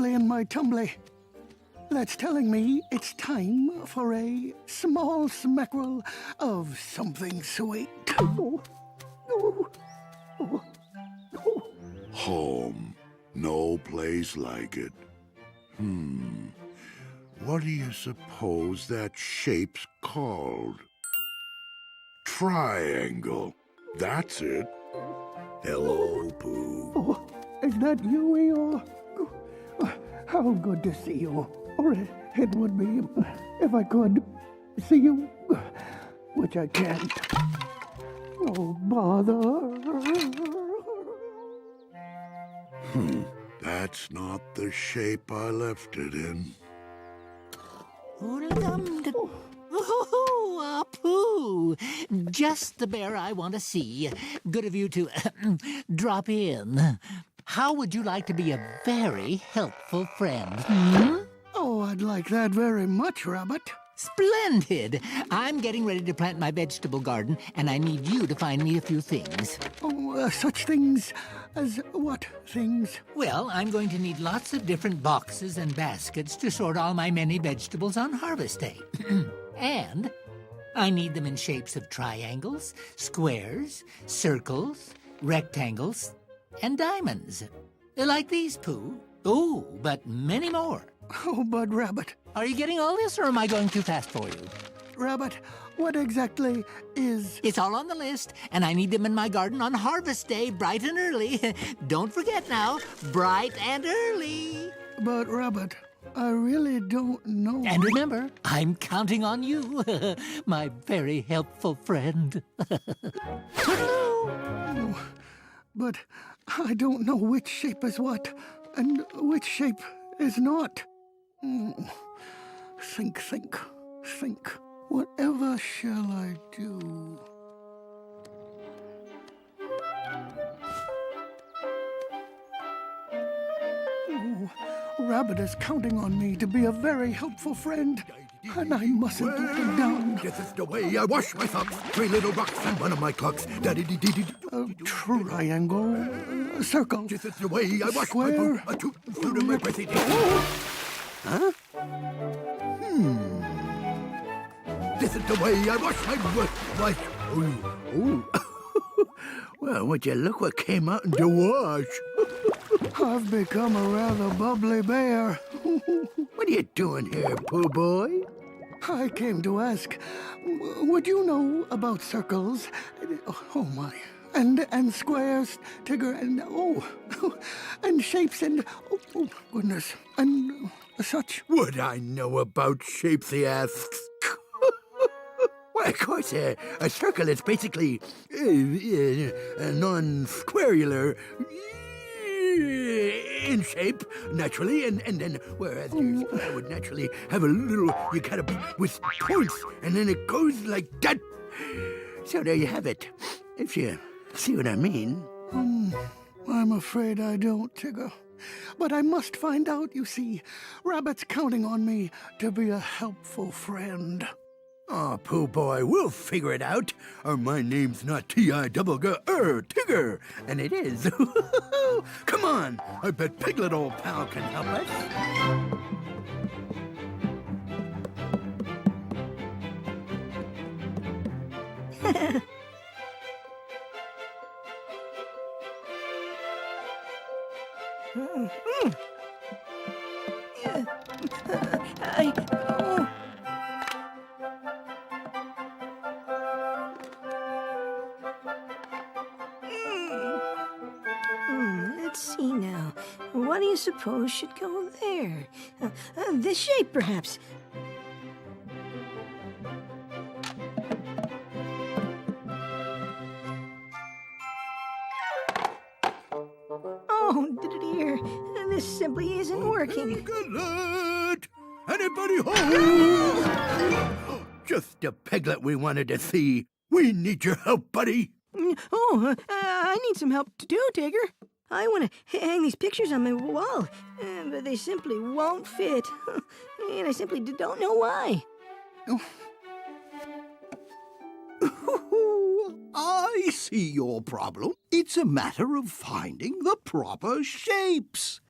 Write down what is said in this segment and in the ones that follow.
rumbly in my tumbly. That's telling me it's time for a small smackerel of something sweet. Home. No place like it. What do you suppose that shape's called? Triangle. That's it. Hello, Pooh. Oh, is that you, Eeyore? How good to see you. Or it would be if I could see you, which I can't. Oh, bother. That's not the shape I left it in. Oh, Pooh! Just the bear I want to see. Good of you to drop in. How would you like to be a very helpful friend? Oh, I'd like that very much, Rabbit. Splendid! I'm getting ready to plant my vegetable garden, and I need you to find me a few things. Oh, such things as what things? Well, I'm going to need lots of different boxes and baskets to sort all my many vegetables on harvest day. And I need them in shapes of triangles, squares, circles, rectangles, and diamonds. Like these, Pooh. Oh, but many more. Oh, but Rabbit. Are you getting all this, or am I going too fast for you? Rabbit, what exactly is... It's all on the list, and I need them in my garden on harvest day, bright and early. Don't forget now, bright and early. But, Rabbit, I really don't know. And remember, I'm counting on you, my very helpful friend. Oh, but I don't know which shape is what, and which shape is not. Think. Whatever shall I do? Oh, Rabbit is counting on me to be a very helpful friend, and I mustn't let him down. This is the way I wash my socks. 3 little rocks and one of my clocks. Triangle, circle. This is the way I wash Square. my food and my breathy. Huh? This is the way I wash my Well, would you look what came out in the wash? I've become a rather bubbly bear. What are you doing here, Pooh boy? I came to ask, would you know about circles? Oh my. And squares, Tigger, and and shapes, and oh goodness, and such. Would I know about shapes, he asks. Why, of course, a circle is basically non-squarular in shape, naturally, and then, whereas your square would naturally have a little, you got with points, and then it goes like that. So there you have it, if you see what I mean. I'm afraid I don't, Tigger. But I must find out, you see. Rabbit's counting on me to be a helpful friend. Oh, Pooh boy, we'll figure it out. My name's not Tigger, and it is. Come on, I bet Piglet old pal can help us. Let's see now. What do you suppose should go there? This shape, perhaps. Oh, dear. This simply isn't working. Piglet! Anybody home? Just the Piglet we wanted to see. We need your help, buddy. Oh, I need some help to do, Tigger. I want to hang these pictures on my wall, but they simply won't fit. And I simply don't know why. I see your problem. It's a matter of finding the proper shapes.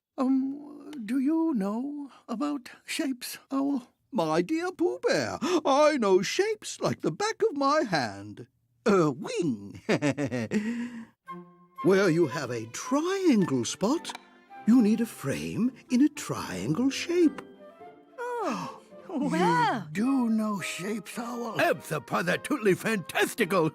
Do you know about shapes, Owl? My dear Pooh Bear, I know shapes like the back of my hand. A wing. Where you have a triangle spot, you need a frame in a triangle shape. Oh, wow. Do know shapes, Owl? Abso-positively fantastical.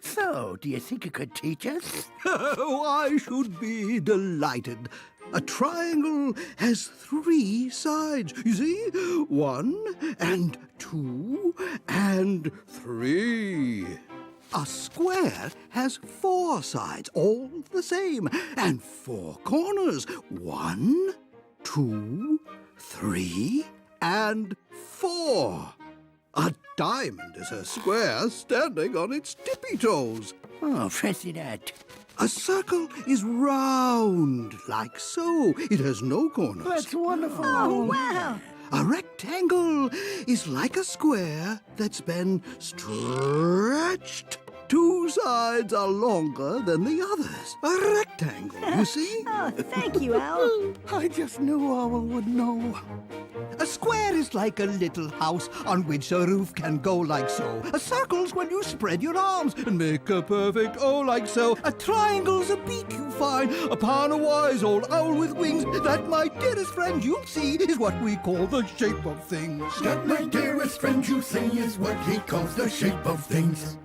So, do you think you could teach us? Oh, I should be delighted. A triangle has 3 sides, you see? 1 and 2 and 3. A square has 4 sides, all the same, and 4 corners. 1, 2, 3, and 4. A diamond is a square standing on its tippy toes. Oh, fancy that. A circle is round, like so. It has no corners. That's wonderful. Oh, wow. A rectangle is like a square that's been stretched. 2 sides are longer than the others. A rectangle, you see? Oh, thank you, Owl. I just knew Owl would know. A square is like a little house on which a roof can go like so. A circle's when you spread your arms and make a perfect O like so. A triangle's a beak you find upon a wise old owl with wings. That, my dearest friend, you'll see, is what we call the shape of things. That, my dearest friend, you see, is what he calls the shape of things.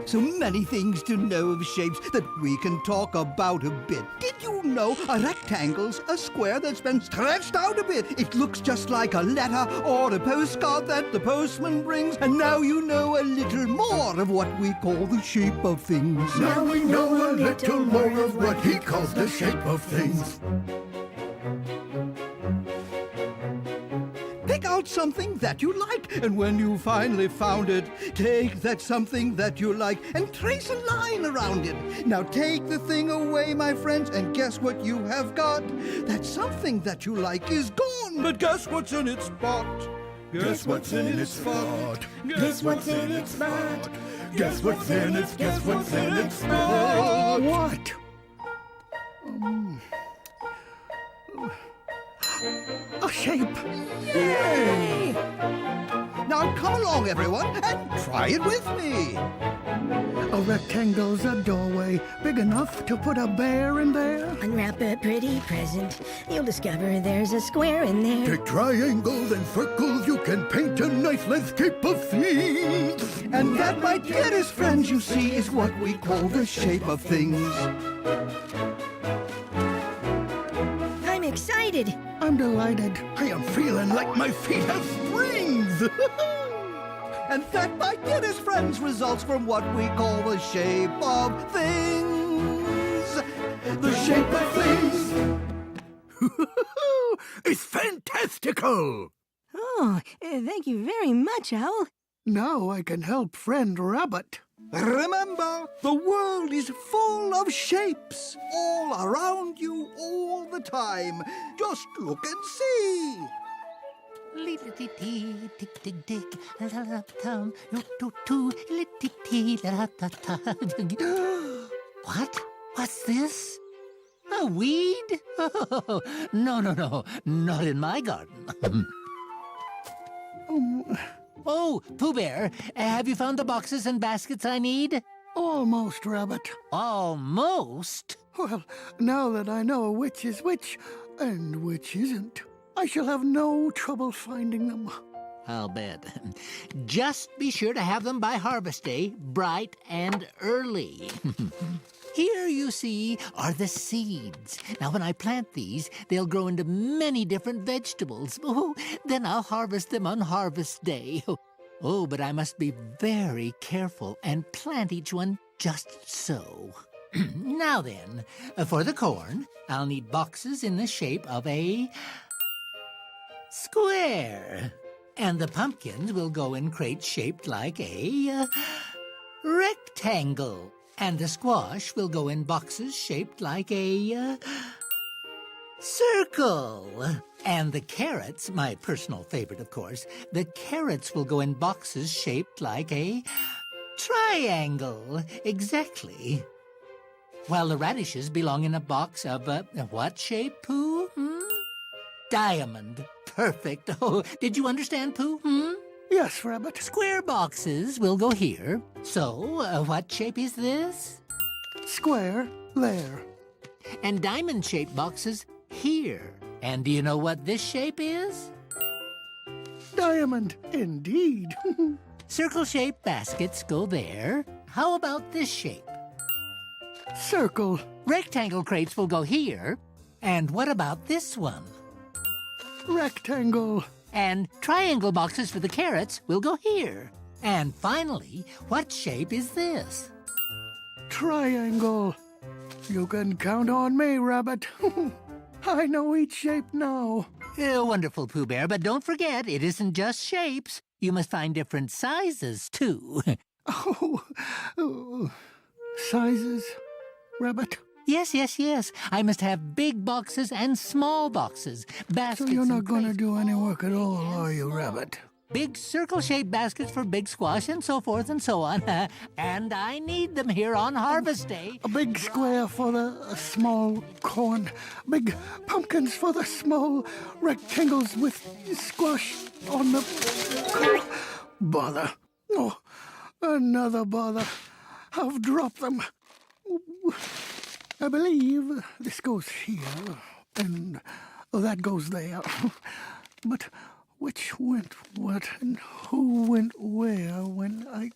So many things to know of shapes that we can talk about a bit. Did you know a rectangle's a square that's been stretched out a bit? It looks just like a letter or a postcard that the postman brings. And now you know a little more of what we call the shape of things. Now we know a little more of what he calls the shape of things. Pick out something that you like, and when you finally found it, take that something that you like and trace a line around it. Now take the thing away, my friends, and guess what you have got? That something that you like is gone, but guess what's in its spot? Guess what's in its spot? Guess what's in its spot? Guess what's in its, guess what's in its spot? What? A shape. Yay! Now come along, everyone, and try it with me. A rectangle's a doorway big enough to put a bear in there. Unwrap a pretty present. You'll discover there's a square in there. Take triangles and circles, you can paint a nice landscape of things. And that, my dearest friends, you see, is what we call the shape of things. I'm excited. I'm delighted. I am feeling like my feet have springs. And that, my dearest friends, results from what we call the shape of things. The shape of things. It's fantastical. Oh, thank you very much, Owl. Now I can help friend Rabbit. Remember, the world is full of shapes, all around you, all the time. Just look and see. What? What's this? A weed? Oh, no, not in my garden. Oh, Pooh Bear, have you found the boxes and baskets I need? Almost, Rabbit. Almost? Well, now that I know which is which and which isn't, I shall have no trouble finding them. I'll bet. Just be sure to have them by harvest day, bright and early. Here, you see, are the seeds. Now, when I plant these, they'll grow into many different vegetables. Oh, then I'll harvest them on harvest day. Oh, but I must be very careful and plant each one just so. Now then, for the corn, I'll need boxes in the shape of a square. And the pumpkins will go in crates shaped like a rectangle. And the squash will go in boxes shaped like a circle. And the carrots, my personal favorite, of course, the carrots will go in boxes shaped like a triangle. Exactly. while the radishes belong in a box of, what shape, Pooh? Diamond. Perfect. Oh, did you understand, Pooh? Yes, Rabbit. Square boxes will go here. So, what shape is this? Square, there. And diamond-shaped boxes here. And do you know what this shape is? Diamond, indeed. Circle-shaped baskets go there. How about this shape? Circle, Rectangle crates will go here. And what about this one? rectangle, And triangle boxes for the carrots will go here. And finally, what shape is this? triangle. You can count on me, Rabbit. I know each shape now. Wonderful, Pooh Bear, but don't forget, it isn't just shapes. You must find different sizes, too. Oh, sizes, Rabbit. Yes. I must have big boxes and small boxes. So Baskets you're not and going to crates do for any all work at all, ages are you, and Rabbit? Big circle-shaped baskets for big squash and so forth and so on. And I need them here on Harvest Day. A big square for the small corn. Big pumpkins for the small rectangles with squash on the... Bother. Oh, another bother. I've dropped them. I believe this goes here, and that goes there. But which went what, and who went where when I...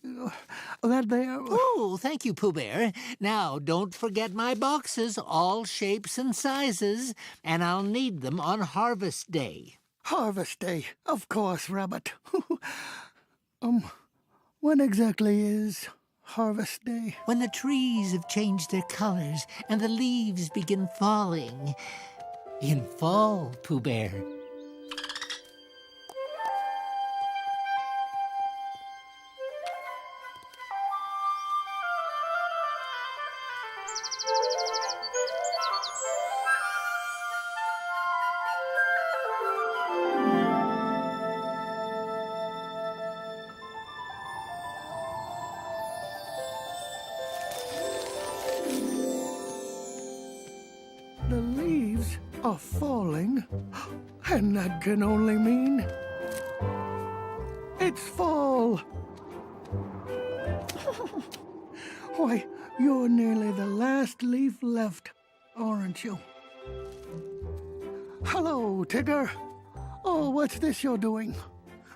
that there... Oh, thank you, Pooh Bear. Now, don't forget my boxes, all shapes and sizes, and I'll need them on Harvest Day. Harvest Day, of course, Rabbit. When exactly is Harvest Day? When the trees have changed their colors and the leaves begin falling. In fall, Pooh Bear. The leaves are falling, and that can only mean it's fall. Why, you're nearly the last leaf left, aren't you? Hello, Tigger. Oh, what's this you're doing?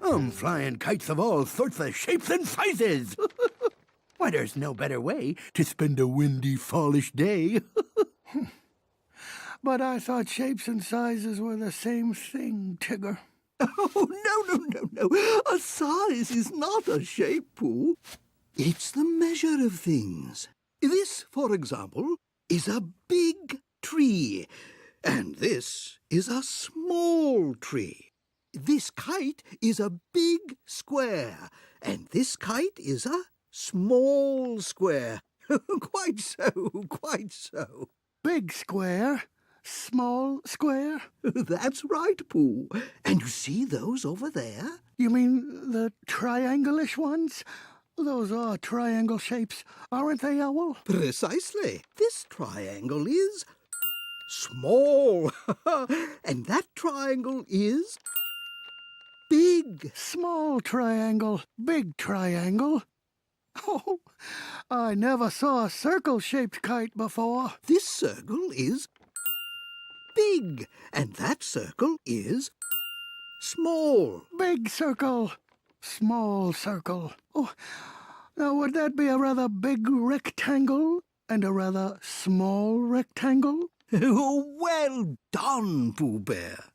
I'm flying kites of all sorts of shapes and sizes. Why, there's no better way to spend a windy, fallish day. But I thought shapes and sizes were the same thing, Tigger. Oh, no. A size is not a shape, Pooh. It's the measure of things. This, for example, is a big tree, and this is a small tree. This kite is a big square, and this kite is a small square. Quite so. Big square, small square? That's right, Pooh. And you see those over there? You mean the triangle-ish ones? Those are triangle shapes, aren't they, Owl? Precisely. This triangle is small. And that triangle is big. Small triangle, big triangle. Oh, I never saw a circle-shaped kite before. This circle is big. And that circle is small. Big circle, small circle. Oh, now would that be a rather big rectangle and a rather small rectangle? Well done, Pooh Bear.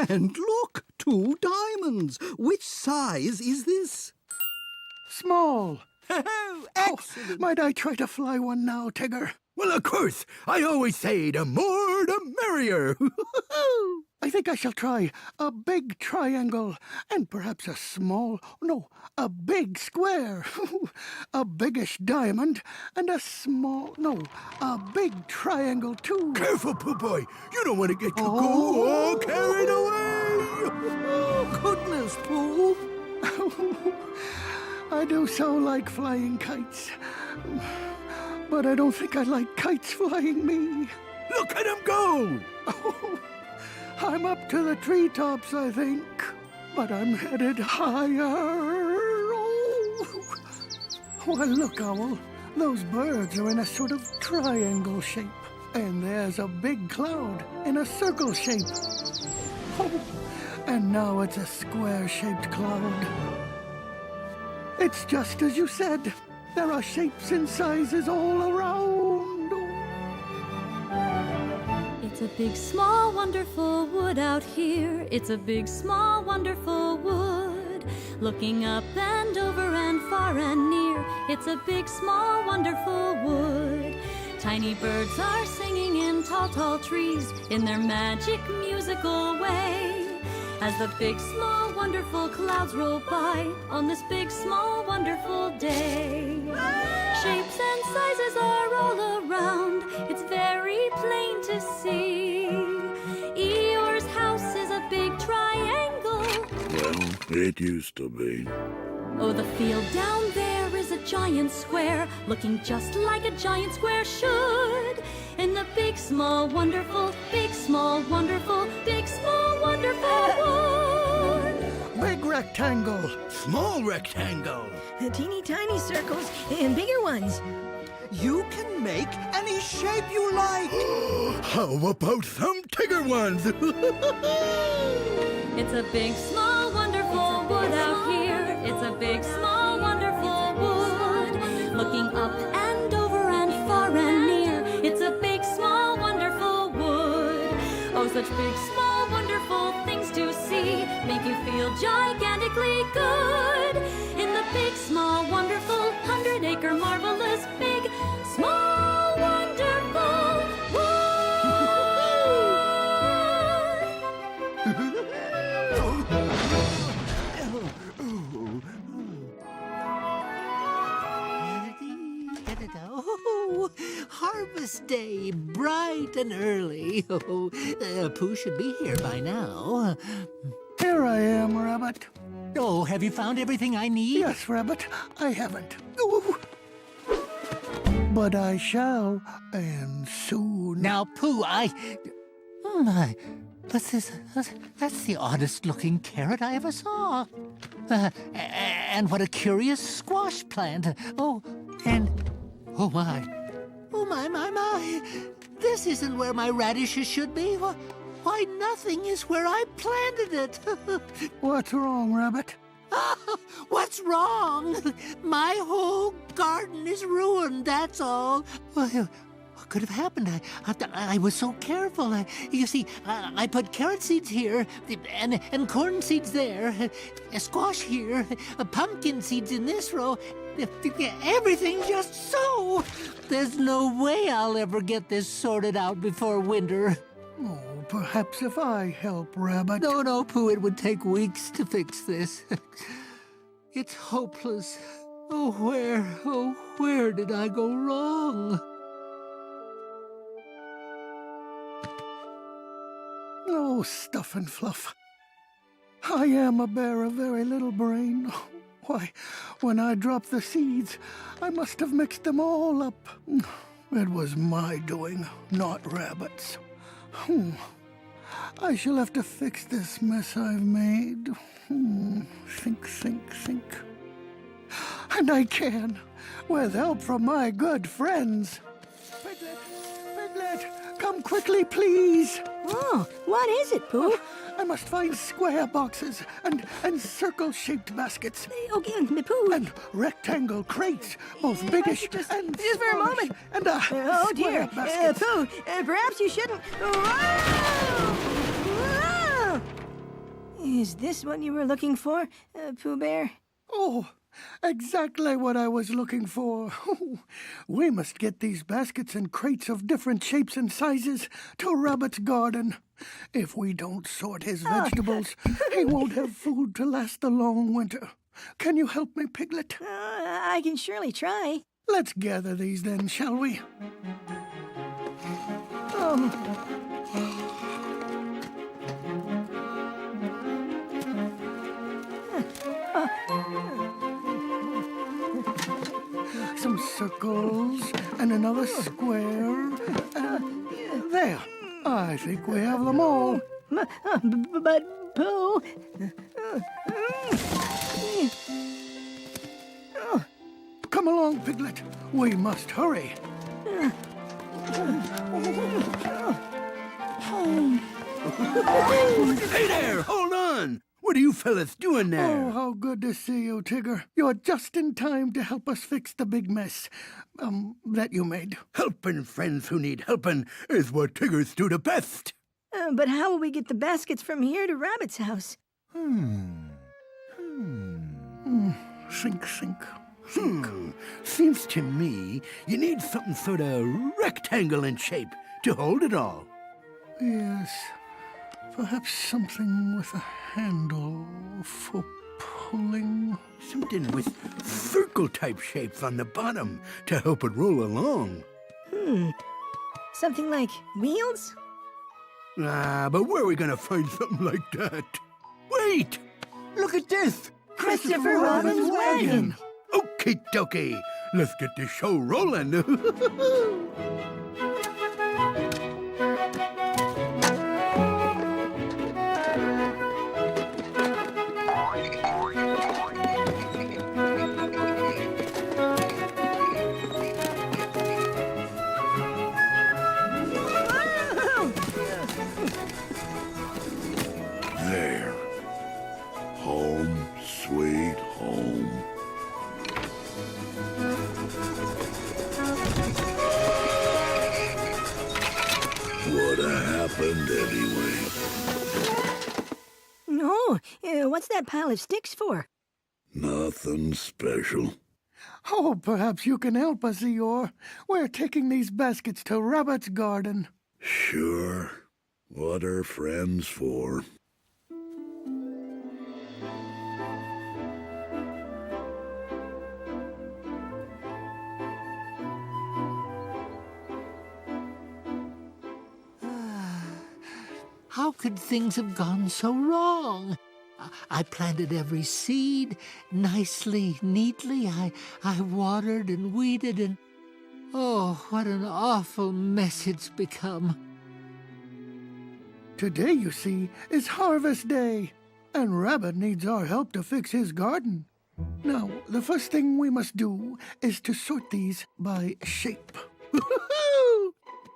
And look, 2 diamonds. Which size is this? Small. Oh, Oh, might I try to fly one now, Tigger? Well, of course. I always say the more the merrier. I think I shall try a big triangle and perhaps a big square. A biggish diamond and a big triangle too. Careful, Pooh Boy. You don't want to get go all carried away. Oh, goodness, Pooh. I do so like flying kites. but I don't think I like kites flying me. Look at him go! Oh, I'm up to the treetops, I think, but I'm headed higher. Oh. Well, look, Owl. Those birds are in a sort of triangle shape, and there's a big cloud in a circle shape. Oh, and now it's a square-shaped cloud. It's just as you said. There are shapes and sizes all around. It's a big, small, wonderful wood out here. It's a big, small, wonderful wood. Looking up and over and far and near. It's a big, small, wonderful wood. Tiny birds are singing in tall, tall trees in their magic musical way. As the big, small, wonderful clouds roll by on this big, small, wonderful day. Shapes and sizes are all around. It's very plain to see. Eeyore's house is a big triangle. Well, it used to be. Oh, the field down there is a giant square, looking just like a giant square should. In the big, small, wonderful, big, small, wonderful, big, small, wonderful wood. Big rectangle. Small rectangle. Teeny tiny circles and bigger ones. You can make any shape you like. How about some bigger ones? It's a big, small, wonderful wood out here. It's a big, small, wonderful wood. Looking up and over and far and near. It's a big, small, wonderful wood. Oh, such big, small, wonderful things to see. Make you feel gigantically good. In the big, small, wonderful, 100-acre, marvelous, big, small, wonderful wood. Oh, harvest day, bright and early. Oh, Pooh should be here by now. Here I am, Rabbit. Oh, have you found everything I need? Yes, Rabbit, I haven't. Ooh. But I shall, and soon. Now, Pooh, what's this? That's the oddest-looking carrot I ever saw. And what a curious squash plant. Oh, and... Oh, my. Oh, my. This isn't where my radishes should be. Why, nothing is where I planted it. What's wrong, Rabbit? What's wrong? My whole garden is ruined, that's all. Well, what could have happened? I was so careful. You see, I put carrot seeds here, and corn seeds there, a squash here, pumpkin seeds in this row. Everything just so. There's no way I'll ever get this sorted out before winter. Oh, perhaps if I help, Rabbit. No, Pooh, it would take weeks to fix this. It's hopeless. Oh, where did I go wrong? Oh, stuff and fluff. I am a bear of very little brain. Why, when I dropped the seeds, I must have mixed them all up. It was my doing, not Rabbit's. I shall have to fix this mess I've made. Think. And I can, with help from my good friends. Piglet, come quickly, please. Oh, what is it, Pooh? I must find square boxes and circle-shaped baskets. Okay, Pooh. And rectangle crates, both biggish and just for a moment. smallish, and Oh, dear. square baskets. Pooh, perhaps you shouldn't. Whoa! Is this what you were looking for, Pooh Bear? Oh, exactly what I was looking for. We must get these baskets and crates of different shapes and sizes to Rabbit's garden. If we don't sort his vegetables, he won't have food to last the long winter. Can you help me, Piglet? I can surely try. Let's gather these then, shall we? Some circles and an I think we have them all. But Pooh... Come along, Piglet. We must hurry. Hey there, hold on. What are you fellas doing there? Oh, how good to see you, Tigger. You're just in time to help us fix the big mess, that you made. Helping friends who need helping is what Tiggers do the best. But how will we get the baskets from here to Rabbit's house? Think. Seems to me you need something sort of rectangle in shape to hold it all. Yes. Perhaps something with a handle for pulling. Something with circle-type shapes on the bottom to help it roll along. Something like wheels? But where are we going to find something like that? Wait! Look at this! Christopher Robin's wagon! Okie dokie! Let's get this show rolling! There. Home, sweet home. What happened anyway? No, what's that pile of sticks for? Nothing special. Oh, perhaps you can help us, Eeyore. We're taking these baskets to Rabbit's garden. Sure. What are friends for? How could things have gone so wrong? I planted every seed nicely, neatly. I watered and weeded and... Oh, what an awful mess it's become. Today, you see, is harvest day, and Rabbit needs our help to fix his garden. Now, the first thing we must do is to sort these by shape.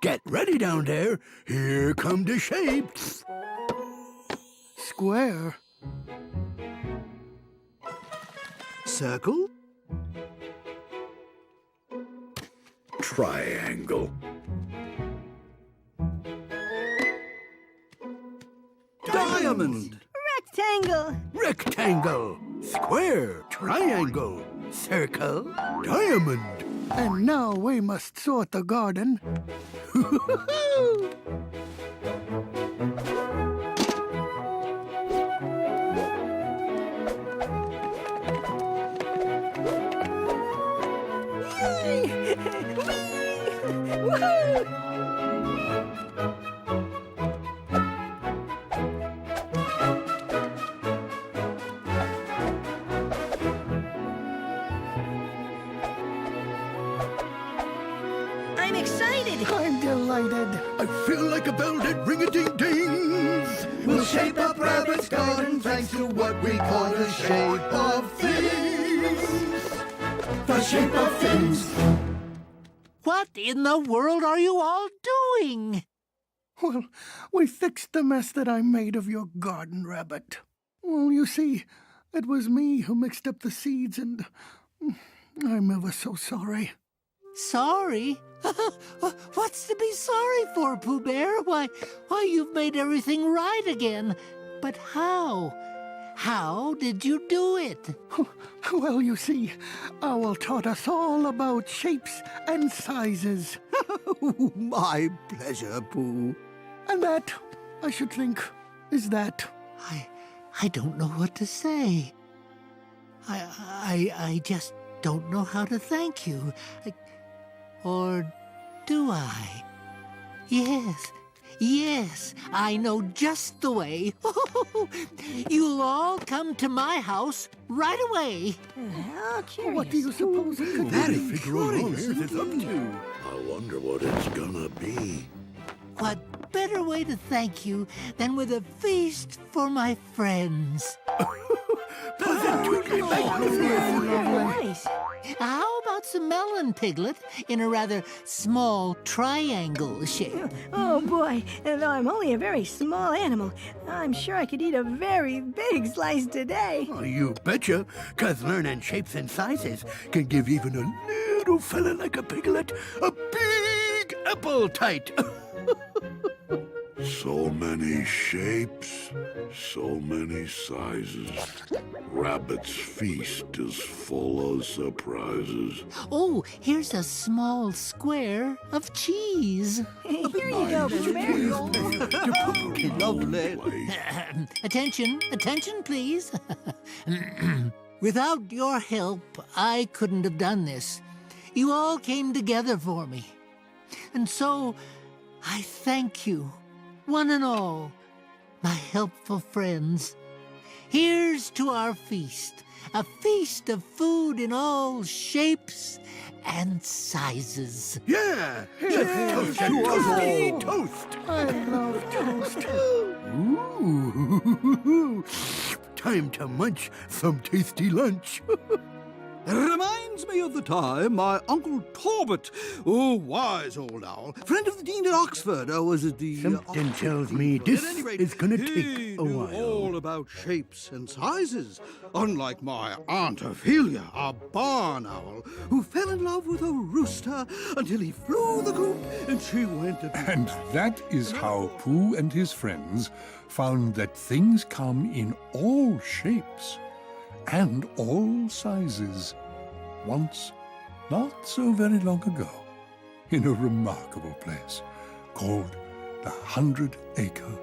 Get ready down there. Here come the shapes. Square, Circle, Triangle. diamond, Rectangle! Rectangle, square, triangle, circle, diamond. and now we must sort the garden. I'm excited! I'm delighted. I feel like a bell that ring-a-ding-dings. We'll shape up Rabbit's garden thanks to what we call the shape of things. The shape of things. What in the world are you all doing? Well, we fixed the mess that I made of your garden, Rabbit. Well, you see, it was me who mixed up the seeds, and I'm ever so sorry. Sorry? What's to be sorry for, Pooh Bear? Why, you've made everything right again. But how? How did you do it? Well, you see, Owl taught us all about shapes and sizes. My pleasure, Pooh. And that, I should think, is that. I don't know what to say. I just don't know how to thank you. Or do I? Yes, I know just the way. You'll all come to my house right away. How curious. What do you suppose it could Very be? Figure out on earth it's up to. I wonder what it's gonna be. What what better way to thank you than with a feast for my friends? Nice. How about some melon, Piglet, in a rather small triangle shape? Oh boy, and though I'm only a very small animal, I'm sure I could eat a very big slice today. Oh, you betcha, 'cause learning shapes and sizes can give even a little fella like a piglet a big appetite. So many shapes, so many sizes. Rabbit's feast is full of surprises. Oh, here's a small square of cheese. Here you go, Blueberry. Lovely. Attention, attention, please. Without your help, I couldn't have done this. You all came together for me. And so, I thank you, one and all, my helpful friends. Here's to our feast, a feast of food in all shapes and sizes. Yeah, toast, toast, toast. I love toast. Ooh, time to munch some tasty lunch. Reminds me of the time my Uncle Torbert, wise old owl, friend of the Dean at Oxford, was it the... Something tells me this At any rate, is gonna he take a knew while. all about shapes and sizes, unlike my Aunt Ophelia, a barn owl, who fell in love with a rooster until he flew the coop and she went to... And that is how Pooh and his friends found that things come in all shapes and all sizes, once, not so very long ago, in a remarkable place called the 100-Acre